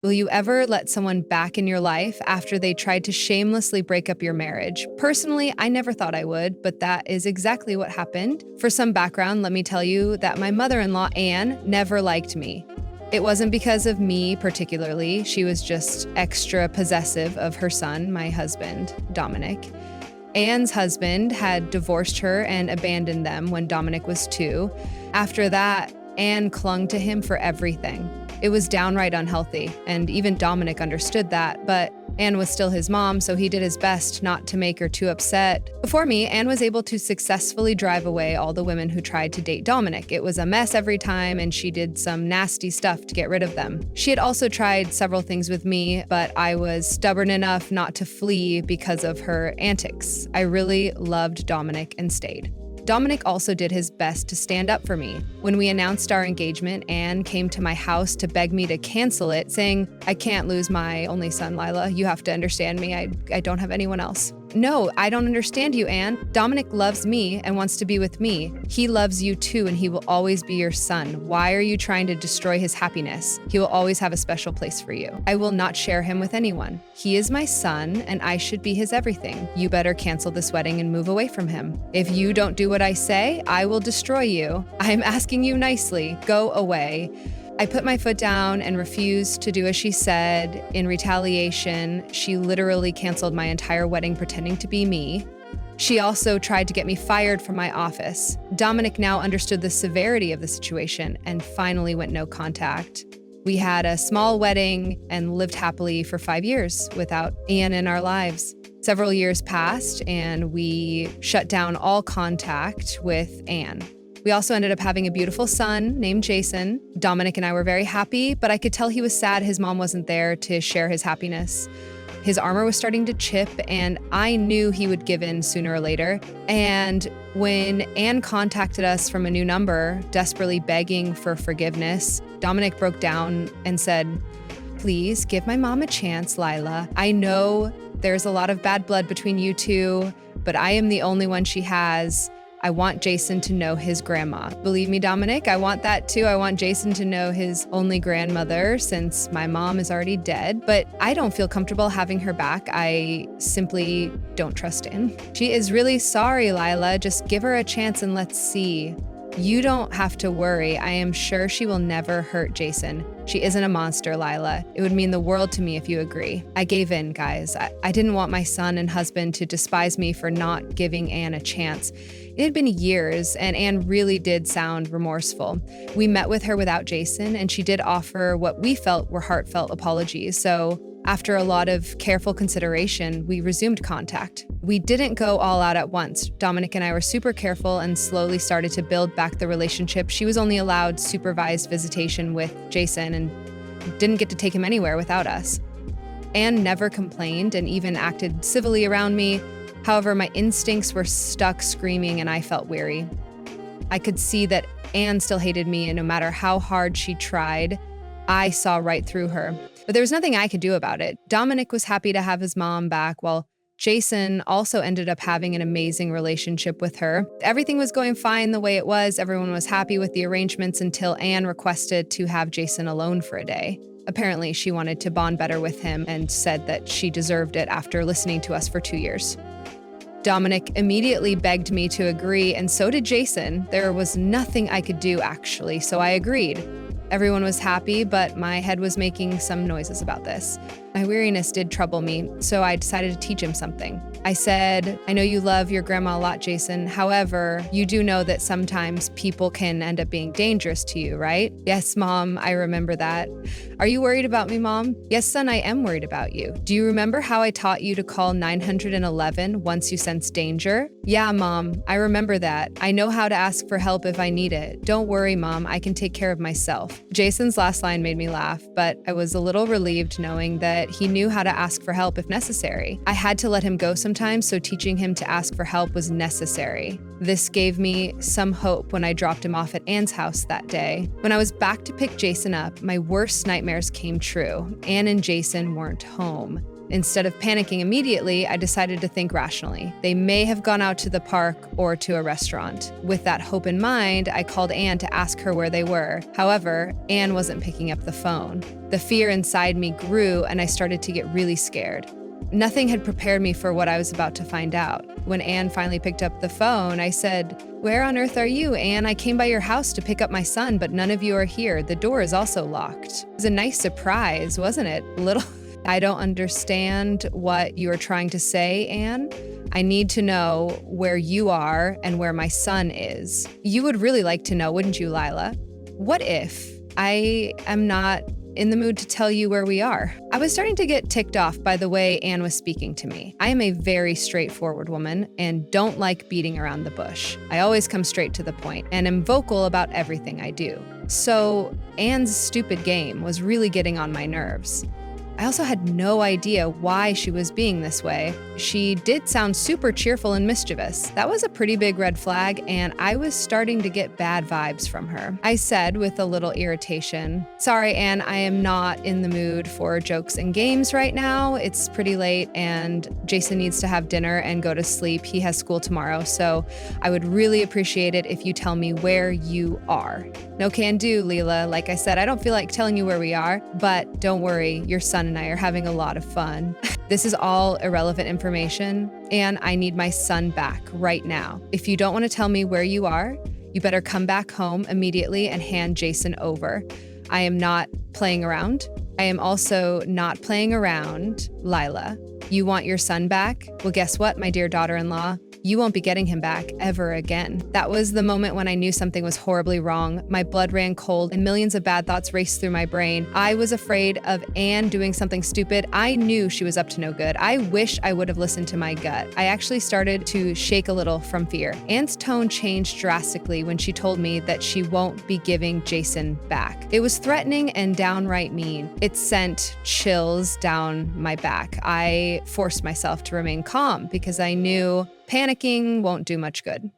Will you ever let someone back in your life after they tried to shamelessly break up your marriage? Personally, I never thought I would, but that is exactly what happened. For some background, let me tell you that my mother-in-law, Anne, never liked me. It wasn't because of me particularly. She was just extra possessive of her son, my husband, Dominic. Anne's husband had divorced her and abandoned them when Dominic was 2. After that, Anne clung to him for everything. It was downright unhealthy, and even Dominic understood that, but Anne was still his mom, so he did his best not to make her too upset. Before me, Anne was able to successfully drive away all the women who tried to date Dominic. It was a mess every time, and she did some nasty stuff to get rid of them. She had also tried several things with me, but I was stubborn enough not to flee because of her antics. I really loved Dominic and stayed. Dominic also did his best to stand up for me. When we announced our engagement, Anne came to my house to beg me to cancel it, saying, "I can't lose my only son, Lila. You have to understand me. I don't have anyone else." "No, I don't understand you, Anne. Dominic loves me and wants to be with me. He loves you too, and he will always be your son. Why are you trying to destroy his happiness? He will always have a special place for you. I will not share him with anyone. He is my son, and I should be his everything. You better cancel this wedding and move away from him. If you don't do what I say, I will destroy you. I'm asking you nicely. Go away." I put my foot down and refused to do as she said. In retaliation, she literally canceled my entire wedding pretending to be me. She also tried to get me fired from my office. Dominic now understood the severity of the situation and finally went no contact. We had a small wedding and lived happily for 5 years without Anne in our lives. Several years passed and we shut down all contact with Anne. We also ended up having a beautiful son named Jason. Dominic and I were very happy, but I could tell he was sad his mom wasn't there to share his happiness. His armor was starting to chip, and I knew he would give in sooner or later. And when Anne contacted us from a new number, desperately begging for forgiveness, Dominic broke down and said, "Please give my mom a chance, Lila. I know there's a lot of bad blood between you two, but I am the only one she has. I want Jason to know his grandma." Believe me, Dominic, I want that too. I want Jason to know his only grandmother since my mom is already dead, but I don't feel comfortable having her back. I simply don't trust Anne. She is really sorry, Lila. Just give her a chance and let's see. You don't have to worry. I am sure she will never hurt Jason. She isn't a monster, Lila. It would mean the world to me if you agree. I gave in, guys. I didn't want my son and husband to despise me for not giving Anne a chance. It had been years, and Anne really did sound remorseful. We met with her without Jason, and she did offer what we felt were heartfelt apologies. So after a lot of careful consideration, we resumed contact. We didn't go all out at once. Dominic and I were super careful and slowly started to build back the relationship. She was only allowed supervised visitation with Jason and didn't get to take him anywhere without us. Anne never complained and even acted civilly around me. However, my instincts were stuck screaming and I felt weary. I could see that Anne still hated me, and no matter how hard she tried, I saw right through her. But there was nothing I could do about it. Dominic was happy to have his mom back, while Jason also ended up having an amazing relationship with her. Everything was going fine the way it was. Everyone was happy with the arrangements until Anne requested to have Jason alone for a day. Apparently, she wanted to bond better with him and said that she deserved it after listening to us for 2 years. Dominic immediately begged me to agree, and so did Jason. There was nothing I could do, actually, so I agreed. Everyone was happy, but my head was making some noises about this. My weariness did trouble me, so I decided to teach him something. I said, "I know you love your grandma a lot, Jason. However, you do know that sometimes people can end up being dangerous to you, right?" "Yes, Mom, I remember that." "Are you worried about me, Mom?" "Yes, son, I am worried about you. Do you remember how I taught you to call 911 once you sense danger?" "Yeah, Mom, I remember that. I know how to ask for help if I need it. Don't worry, Mom, I can take care of myself." Jason's last line made me laugh, but I was a little relieved knowing that he knew how to ask for help if necessary. I had to let him go sometimes, so teaching him to ask for help was necessary. This gave me some hope when I dropped him off at Anne's house that day. When I was back to pick Jason up, my worst nightmares came true. Anne and Jason weren't home. Instead of panicking immediately, I decided to think rationally. They may have gone out to the park or to a restaurant. With that hope in mind, I called Anne to ask her where they were. However, Anne wasn't picking up the phone. The fear inside me grew, and I started to get really scared. Nothing had prepared me for what I was about to find out. When Anne finally picked up the phone, I said, "Where on earth are you, Anne? I came by your house to pick up my son, but none of you are here. The door is also locked." It was a nice surprise, wasn't it? I don't understand what you are trying to say, Anne. I need to know where you are and where my son is. You would really like to know, wouldn't you, Lila? What if I am not in the mood to tell you where we are? I was starting to get ticked off by the way Anne was speaking to me. I am a very straightforward woman and don't like beating around the bush. I always come straight to the point and am vocal about everything I do. So Anne's stupid game was really getting on my nerves. I also had no idea why she was being this way. She did sound super cheerful and mischievous. That was a pretty big red flag, and I was starting to get bad vibes from her. I said with a little irritation, "Sorry, Anne, I am not in the mood for jokes and games right now. It's pretty late, and Jason needs to have dinner and go to sleep. He has school tomorrow, so I would really appreciate it if you tell me where you are." "No can do, Leela. Like I said, I don't feel like telling you where we are, but don't worry, your son and I are having a lot of fun." This is all irrelevant information, and I need my son back right now. If you don't want to tell me where you are, you better come back home immediately and hand Jason over. I am not playing around. I am also not playing around, Lila. You want your son back? Well, guess what, my dear daughter-in-law? You won't be getting him back ever again. That was the moment when I knew something was horribly wrong. My blood ran cold and millions of bad thoughts raced through my brain. I was afraid of Anne doing something stupid. I knew she was up to no good. I wish I would have listened to my gut. I actually started to shake a little from fear. Anne's tone changed drastically when she told me that she won't be giving Jason back. It was threatening and downright mean. It sent chills down my back. I forced myself to remain calm because I knew panicking won't do much good.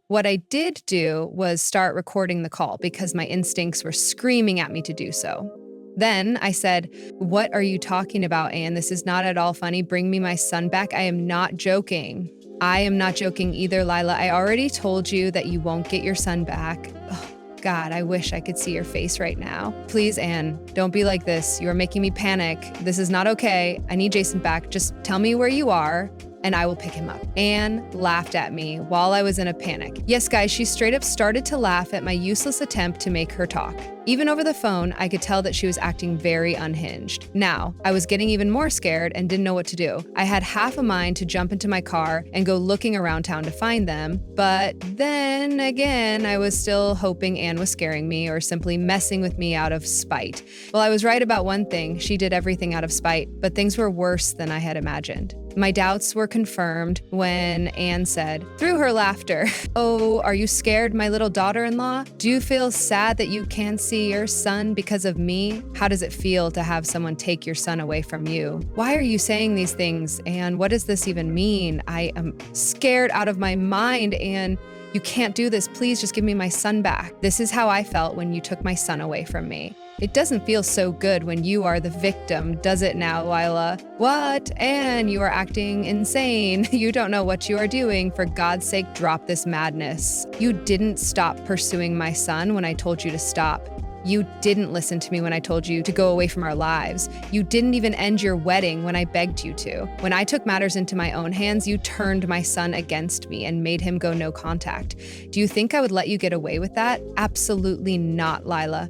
What I did do was start recording the call because my instincts were screaming at me to do so. Then I said, "What are you talking about, Anne? This is not at all funny. Bring me my son back. I am not joking." "I am not joking either, Lila. I already told you that you won't get your son back." Oh, God, I wish I could see your face right now. "Please, Anne, don't be like this. You are making me panic. This is not okay. I need Jason back. Just tell me where you are, and I will pick him up." Anne laughed at me while I was in a panic. Yes, guys, she straight up started to laugh at my useless attempt to make her talk. Even over the phone, I could tell that she was acting very unhinged. Now, I was getting even more scared and didn't know what to do. I had half a mind to jump into my car and go looking around town to find them, but then again, I was still hoping Anne was scaring me or simply messing with me out of spite. Well, I was right about one thing. She did everything out of spite, but things were worse than I had imagined. My doubts were confirmed when Anne said, through her laughter, "Oh, are you scared, my little daughter-in-law? Do you feel sad that you can't see your son because of me? How does it feel to have someone take your son away from you? Why are you saying these things, Anne? What does this even mean? I am scared out of my mind, Anne. You can't do this. Please just give me my son back." This is how I felt when you took my son away from me. It doesn't feel so good when you are the victim, does it now, Lila? "What? Anne, you are acting insane. You don't know what you are doing. For God's sake, drop this madness. You didn't stop pursuing my son when I told you to stop. You didn't listen to me when I told you to go away from our lives. You didn't even end your wedding when I begged you to. When I took matters into my own hands, you turned my son against me and made him go no contact. Do you think I would let you get away with that? Absolutely not, Lila."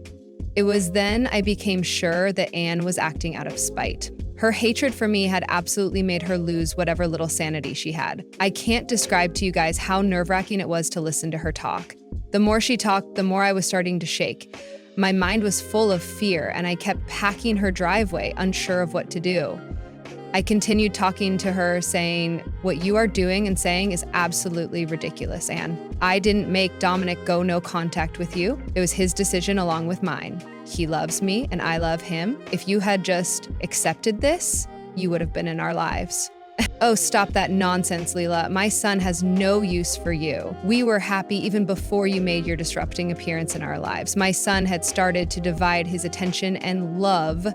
It was then I became sure that Anne was acting out of spite. Her hatred for me had absolutely made her lose whatever little sanity she had. I can't describe to you guys how nerve-wracking it was to listen to her talk. The more she talked, the more I was starting to shake. My mind was full of fear, and I kept packing her driveway, unsure of what to do. I continued talking to her, saying, "What you are doing and saying is absolutely ridiculous, Anne. I didn't make Dominic go no contact with you. It was his decision along with mine. He loves me and I love him. If you had just accepted this, you would have been in our lives." "Oh, stop that nonsense, Leela. My son has no use for you. We were happy even before you made your disrupting appearance in our lives. My son had started to divide his attention and love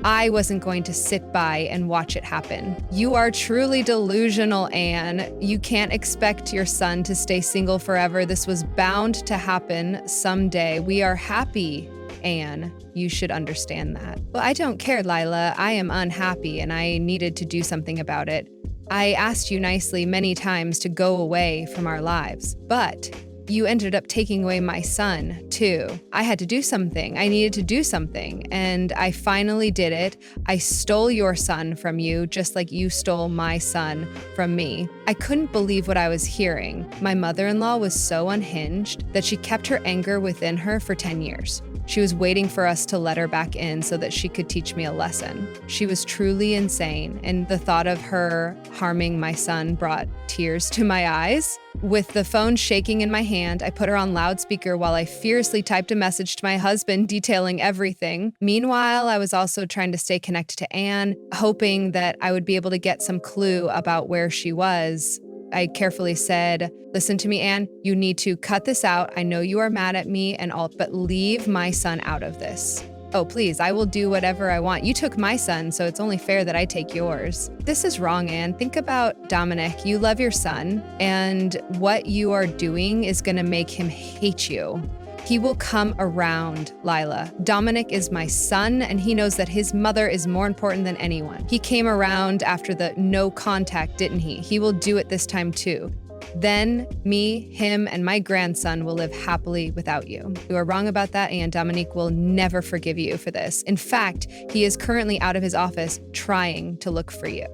I wasn't going to sit by and watch it happen. You are truly delusional, Anne. You can't expect your son to stay single forever. This was bound to happen someday. We are happy, Anne. You should understand that. Well, I don't care, Lila. I am unhappy and I needed to do something about it. I asked you nicely many times to go away from our lives, but you ended up taking away my son, too. I had to do something. I needed to do something, and I finally did it. I stole your son from you, just like you stole my son from me. I couldn't believe what I was hearing. My mother-in-law was so unhinged that she kept her anger within her for 10 years. She was waiting for us to let her back in so that she could teach me a lesson. She was truly insane, and the thought of her harming my son brought tears to my eyes. With the phone shaking in my hand, I put her on loudspeaker while I fiercely typed a message to my husband detailing everything. Meanwhile, I was also trying to stay connected to Anne, hoping that I would be able to get some clue about where she was. I carefully said, "Listen to me, Anne. You need to cut this out. I know you are mad at me and all, but leave my son out of this. Oh, please, I will do whatever I want. You took my son, so it's only fair that I take yours." This is wrong, Anne. Think about Dominic. You love your son, and what you are doing is going to make him hate you. He will come around, Lila. Dominic is my son, and he knows that his mother is more important than anyone. He came around after the no contact, didn't he? He will do it this time too. Then me, him, and my grandson will live happily without you. You are wrong about that, and Dominique will never forgive you for this. In fact, he is currently out of his office trying to look for you.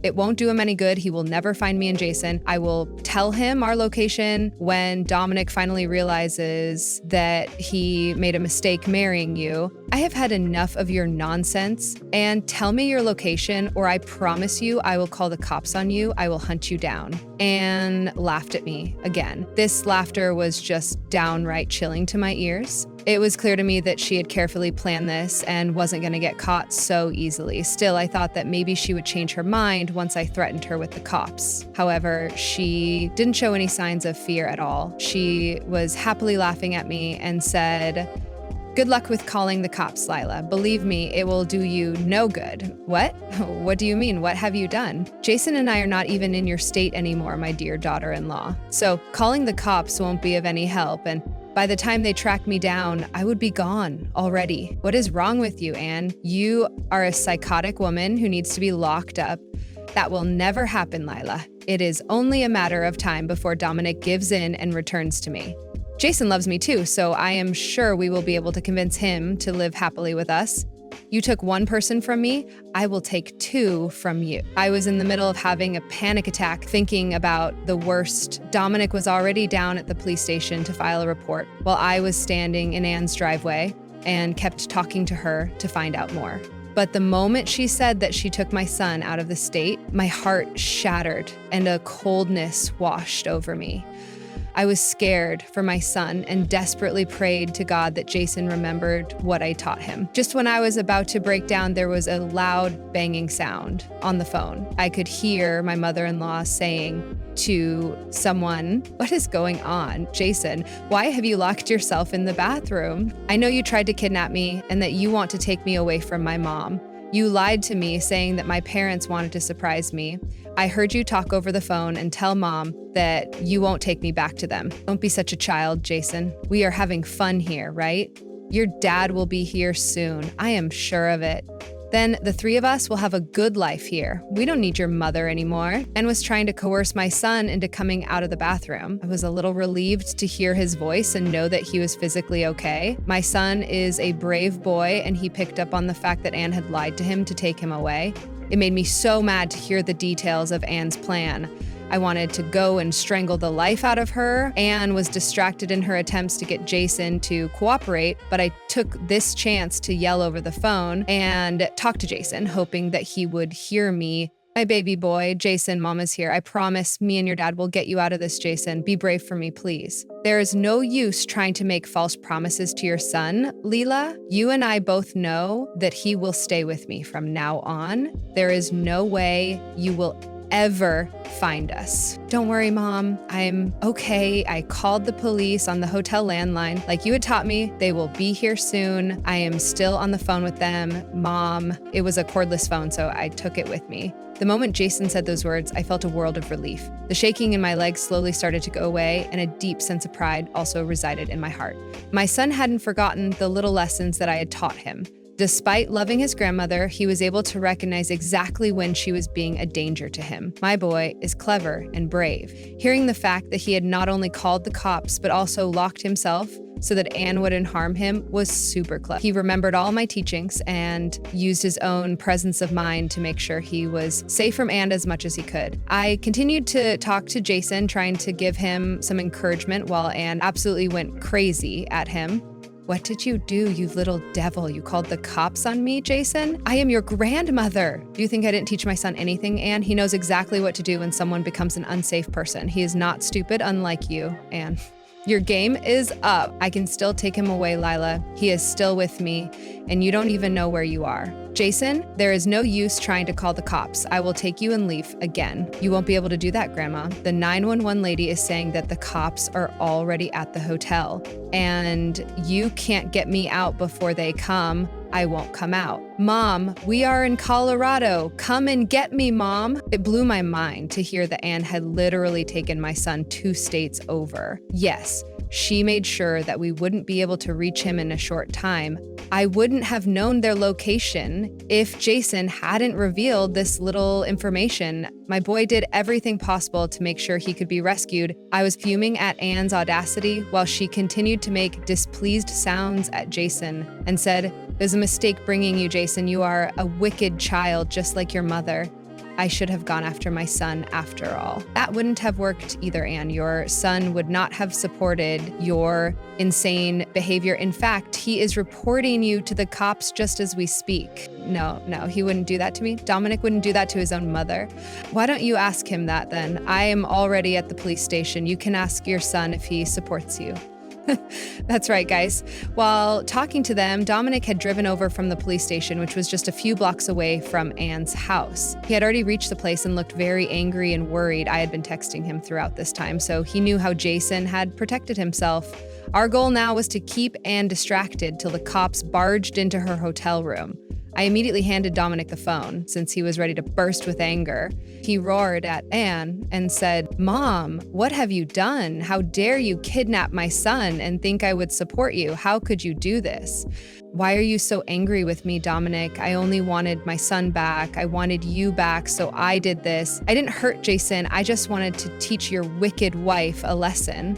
It won't do him any good. He will never find me and Jason. I will tell him our location when Dominic finally realizes that he made a mistake marrying you. I have had enough of your nonsense, and tell me your location or I promise you I will call the cops on you. I will hunt you down. Anne laughed at me again. This laughter was just downright chilling to my ears. It was clear to me that she had carefully planned this and wasn't going to get caught so easily. Still, I thought that maybe she would change her mind once I threatened her with the cops. However, she didn't show any signs of fear at all. She was happily laughing at me and said, "Good luck with calling the cops, Lila. Believe me, it will do you no good." What? What do you mean? What have you done? Jason and I are not even in your state anymore, my dear daughter-in-law. So calling the cops won't be of any help, and by the time they track me down, I would be gone already. What is wrong with you, Anne? You are a psychotic woman who needs to be locked up. That will never happen, Lila. It is only a matter of time before Dominic gives in and returns to me. Jason loves me too, so I am sure we will be able to convince him to live happily with us. You took one person from me, I will take two from you. I was in the middle of having a panic attack, thinking about the worst. Dominic was already down at the police station to file a report, while I was standing in Anne's driveway and kept talking to her to find out more. But the moment she said that she took my son out of the state, my heart shattered and a coldness washed over me. I was scared for my son and desperately prayed to God that Jason remembered what I taught him. Just when I was about to break down, there was a loud banging sound on the phone. I could hear my mother-in-law saying to someone, "What is going on? Jason, why have you locked yourself in the bathroom? I know you tried to kidnap me and that you want to take me away from my mom. You lied to me saying that my parents wanted to surprise me. I heard you talk over the phone and tell Mom that you won't take me back to them. Don't be such a child, Jason. We are having fun here, right? Your dad will be here soon. I am sure of it. Then the three of us will have a good life here. We don't need your mother anymore," and was trying to coerce my son into coming out of the bathroom. I was a little relieved to hear his voice and know that he was physically okay. My son is a brave boy, and he picked up on the fact that Anne had lied to him to take him away. It made me so mad to hear the details of Anne's plan. I wanted to go and strangle the life out of her. Anne was distracted in her attempts to get Jason to cooperate, but I took this chance to yell over the phone and talk to Jason, hoping that he would hear me. "My baby boy, Jason, Mama's here. I promise me and your dad will get you out of this, Jason. Be brave for me, please." There is no use trying to make false promises to your son, Leela. You and I both know that he will stay with me from now on. There is no way you will ever find us. Don't worry, Mom. I'm okay. I called the police on the hotel landline. Like you had taught me, they will be here soon. I am still on the phone with them. Mom, it was a cordless phone, so I took it with me. The moment Jason said those words, I felt a world of relief. The shaking in my legs slowly started to go away, and a deep sense of pride also resided in my heart. My son hadn't forgotten the little lessons that I had taught him. Despite loving his grandmother, he was able to recognize exactly when she was being a danger to him. My boy is clever and brave. Hearing the fact that he had not only called the cops, but also locked himself so that Anne wouldn't harm him was super clever. He remembered all my teachings and used his own presence of mind to make sure he was safe from Anne as much as he could. I continued to talk to Jason, trying to give him some encouragement while Anne absolutely went crazy at him. What did you do, you little devil? You called the cops on me, Jason? I am your grandmother. Do you think I didn't teach my son anything, Anne? He knows exactly what to do when someone becomes an unsafe person. He is not stupid, unlike you, Anne. Your game is up. I can still take him away, Lila. He is still with me, and you don't even know where you are. Jason, there is no use trying to call the cops. I will take you and leave again. You won't be able to do that, Grandma. The 911 lady is saying that the cops are already at the hotel, and you can't get me out before they come. I won't come out. Mom, we are in Colorado. Come and get me, Mom. It blew my mind to hear that Anne had literally taken my son 2 states over. Yes, she made sure that we wouldn't be able to reach him in a short time. I wouldn't have known their location if Jason hadn't revealed this little information. My boy did everything possible to make sure he could be rescued. I was fuming at Anne's audacity while she continued to make displeased sounds at Jason and said, "It was a mistake bringing you, Jason. You are a wicked child, just like your mother. I should have gone after my son after all." That wouldn't have worked either, Anne. Your son would not have supported your insane behavior. In fact, he is reporting you to the cops just as we speak. No, he wouldn't do that to me. Dominic wouldn't do that to his own mother. Why don't you ask him that then? I am already at the police station. You can ask your son if he supports you. That's right, guys. While talking to them, Dominic had driven over from the police station, which was just a few blocks away from Anne's house. He had already reached the place and looked very angry and worried. I had been texting him throughout this time, so he knew how Jason had protected himself. Our goal now was to keep Anne distracted till the cops barged into her hotel room. I immediately handed Dominic the phone, since he was ready to burst with anger. He roared at Anne and said, "Mom, what have you done? How dare you kidnap my son and think I would support you? How could you do this? Why are you so angry with me, Dominic? I only wanted my son back. I wanted you back, so I did this. I didn't hurt Jason. I just wanted to teach your wicked wife a lesson.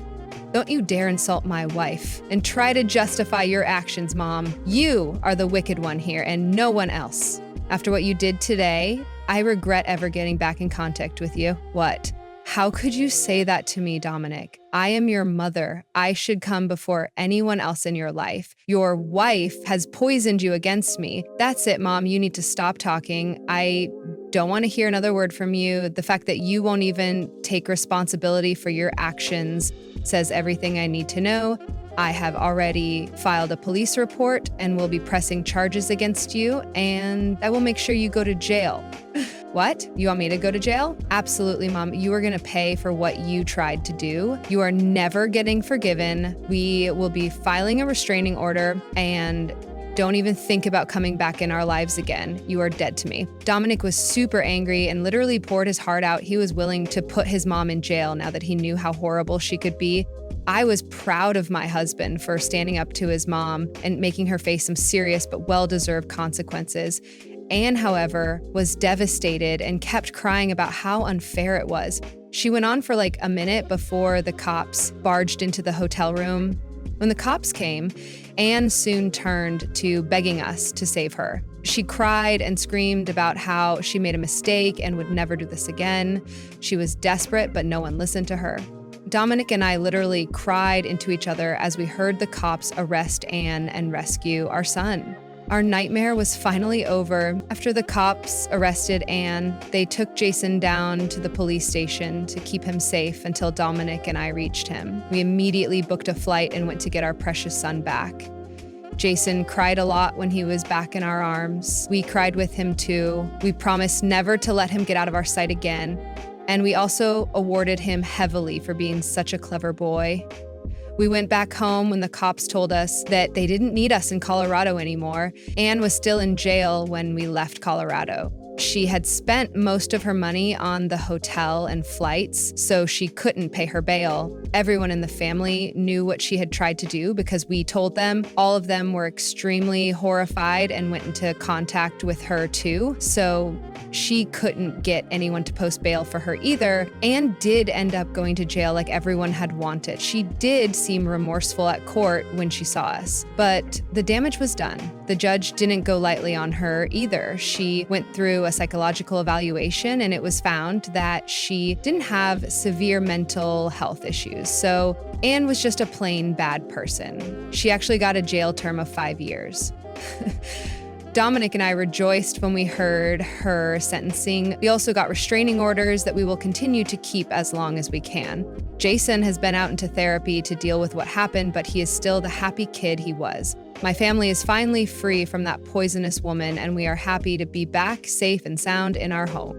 Don't you dare insult my wife and try to justify your actions, Mom. You are the wicked one here and no one else. After what you did today, I regret ever getting back in contact with you." What? How could you say that to me, Dominic? I am your mother. I should come before anyone else in your life. Your wife has poisoned you against me. That's it, Mom. You need to stop talking. I don't want to hear another word from you. The fact that you won't even take responsibility for your actions says everything I need to know. I have already filed a police report and will be pressing charges against you, and I will make sure you go to jail. What? You want me to go to jail? Absolutely, Mom. You are going to pay for what you tried to do. You are never getting forgiven. We will be filing a restraining order, and don't even think about coming back in our lives again. You are dead to me. Dominic was super angry and literally poured his heart out. He was willing to put his mom in jail now that he knew how horrible she could be. I was proud of my husband for standing up to his mom and making her face some serious but well-deserved consequences. Anne, however, was devastated and kept crying about how unfair it was. She went on for like a minute before the cops barged into the hotel room. When the cops came, Anne soon turned to begging us to save her. She cried and screamed about how she made a mistake and would never do this again. She was desperate, but no one listened to her. Dominic and I literally cried into each other as we heard the cops arrest Anne and rescue our son. Our nightmare was finally over. After the cops arrested Anne, they took Jason down to the police station to keep him safe until Dominic and I reached him. We immediately booked a flight and went to get our precious son back. Jason cried a lot when he was back in our arms. We cried with him too. We promised never to let him get out of our sight again. And we also awarded him heavily for being such a clever boy. We went back home when the cops told us that they didn't need us in Colorado anymore. Anne was still in jail when we left Colorado. She had spent most of her money on the hotel and flights, so she couldn't pay her bail. Everyone in the family knew what she had tried to do because we told them. All of them were extremely horrified and went into contact with her too, so she couldn't get anyone to post bail for her either. Anne did end up going to jail like everyone had wanted. She did seem remorseful at court when she saw us, but the damage was done. The judge didn't go lightly on her either. She went through a psychological evaluation and it was found that she didn't have severe mental health issues. So Anne was just a plain bad person. She actually got a jail term of 5 years. Dominic and I rejoiced when we heard her sentencing. We also got restraining orders that we will continue to keep as long as we can. Jason has been out into therapy to deal with what happened, but he is still the happy kid he was. My family is finally free from that poisonous woman, and we are happy to be back safe and sound in our home.